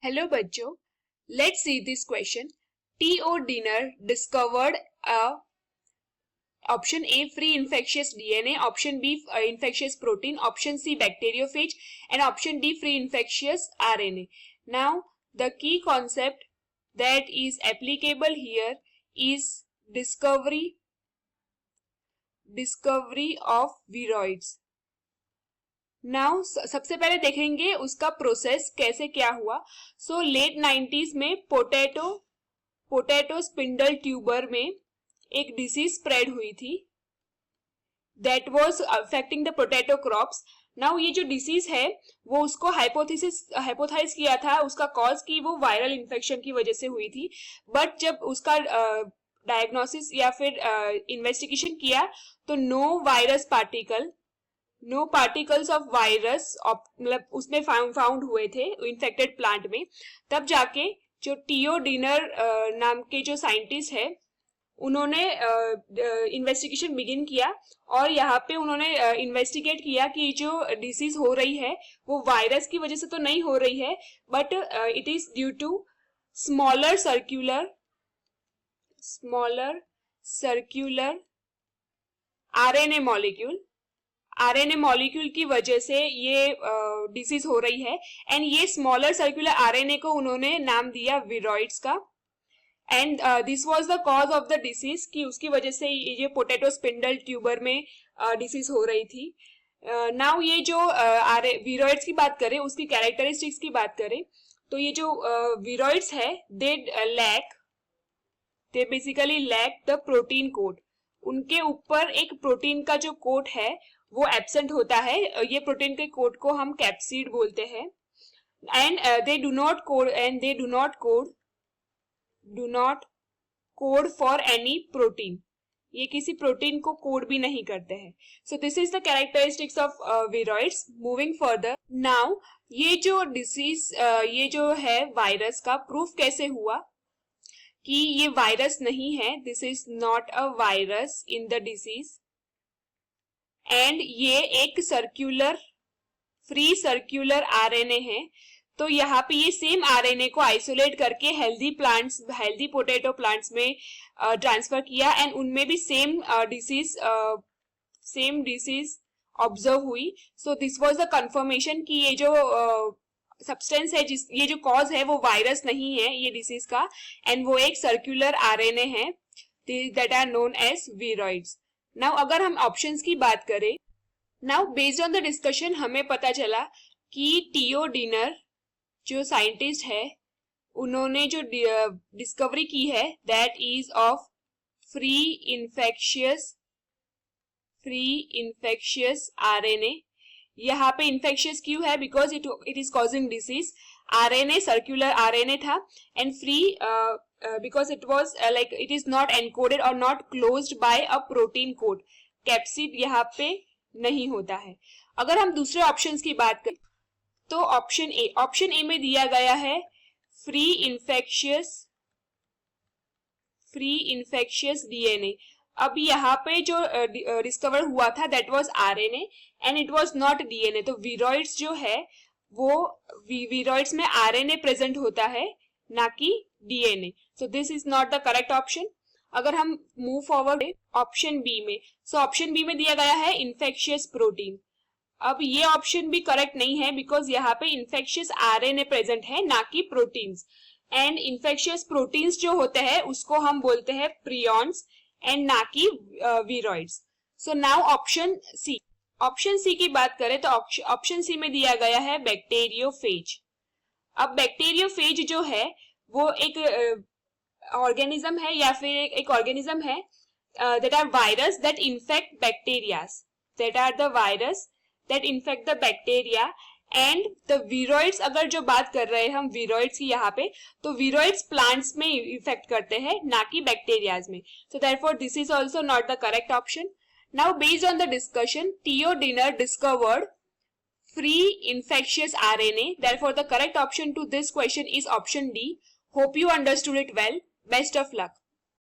Hello बच्चों, let's see this question. T.O. Dinner discovered a option A free infectious DNA, option B infectious protein, option C bacteriophage, and option D free infectious RNA. Now the key concept that is applicable here is discovery of viroids. Now सबसे पहले देखेंगे उसका process कैसे क्या हुआ. So let 90s में potato spindle tuber में एक डिसीज स्प्रेड हुई थी that was affecting the potato crops. Now ये जो डिसीज है वो उसको हाइपोथाइज किया था उसका कॉज की वो वायरल इन्फेक्शन की वजह से हुई थी. बट जब उसका डायग्नोसिस या फिर इन्वेस्टिगेशन किया तो नो पार्टिकल्स ऑफ वायरस मतलब उसमें फाउंड हुए थे इन्फेक्टेड प्लांट में. तब जाके जो टीओ डिनर नाम के जो साइंटिस्ट है उन्होंने इन्वेस्टिगेशन बिगिन किया और यहाँ पे उन्होंने इन्वेस्टिगेट किया कि जो डिसीज हो रही है वो वायरस की वजह से तो नहीं हो रही है but it is due to smaller circular RNA molecule की वजह से ये डिसीज हो रही है. एंड ये स्मॉलर सर्कुलर आरएनए को उन्होंने नाम दिया विरॉइड्स का. And this was the cause of the disease कि उसकी वजह से ये पोटैटो स्पिंडल ट्यूबर में डिसीज हो रही थी. नाउ ये जो विरॉइड्स की बात करें उसकी कैरेक्टरिस्टिक्स की बात करें तो ये जो विरॉइड्स है they basically lack the protein coat. उनके ऊपर एक प्रोटीन का जो कोट है वो एब्सेंट होता है. ये प्रोटीन के कोड को हम कैप्सिड बोलते हैं. And they do not code for any protein. ये किसी प्रोटीन को कोड भी नहीं करते हैं. So this is the characteristics of viroids. Moving further now ये जो डिसीज ये जो है वायरस का प्रूफ कैसे हुआ कि ये वायरस नहीं है. This is not a virus in the disease and ये एक फ्री सर्क्यूलर आरएनए है. तो यहाँ पे ये सेम आरएनए को आइसोलेट करके हेल्दी पोटैटो प्लांट्स में ट्रांसफर किया एंड उनमें भी सेम डिसीज ऑब्जर्व हुई. So this was the confirmation कि ये जो सब्सटेंस है ये जो कॉज है वो वायरस नहीं है ये डिसीज का एंड वो एक सर्क्यूलर आरएनए है that are known as viroids. Now अगर हम ऑप्शंस की बात करें now based on the discussion हमें पता चला कि टीओ डिनर जो साइंटिस्ट है उन्होंने जो डिस्कवरी की है that is of free infectious RNA. यहाँ पे इन्फेक्शियस क्यों है because it is causing disease. RNA circular RNA था and free because it was like it is not encoded or not closed by a protein code. Capsid यहाँ पे नहीं होता है. अगर हम दूसरे ऑप्शंस की बात करें तो ऑप्शन ए में दिया गया है फ्री इन्फेक्शियस डीएनए. अब यहाँ पे जो डिस्कवर हुआ था that was RNA and it was not DNA. तो विरॉइड्स जो है वो विरॉइड्स में आरएनए प्रेजेंट होता है ना कि DNA. So this is not the correct option. अगर हम मूव फॉरवर्ड ऑप्शन बी में सो ऑप्शन बी में दिया गया है इन्फेक्शियस प्रोटीन. अब ये ऑप्शन भी करेक्ट नहीं है बिकॉज यहाँ पे इन्फेक्शियस आरएनए प्रेजेंट है ना कि प्रोटीन्स. एंड इन्फेक्शियस प्रोटीन्स जो होते हैं उसको हम बोलते हैं प्रियॉन्स एंड ना कि viroids. So now option C की बात करें तो ऑप्शन सी में दिया गया है बैक्टीरियोफेज. अब बैक्टीरियोफेज जो है वो एक ऑर्गेनिज्म है या फिर एक ऑर्गेनिज्म है that are virus that infect bacterias the bacteria. And the viroids अगर जो बात कर रहे हैं हम विरॉइड्स की यहाँ पे तो विरॉइड्स प्लांट्स में इफेक्ट करते हैं ना कि बैक्टीरियाज में. So therefore this is also not the correct option. Now based on the discussion T O Diener discovered free infectious RNA. Therefore, the correct option to this question is option D. Hope you understood it well. Best of luck.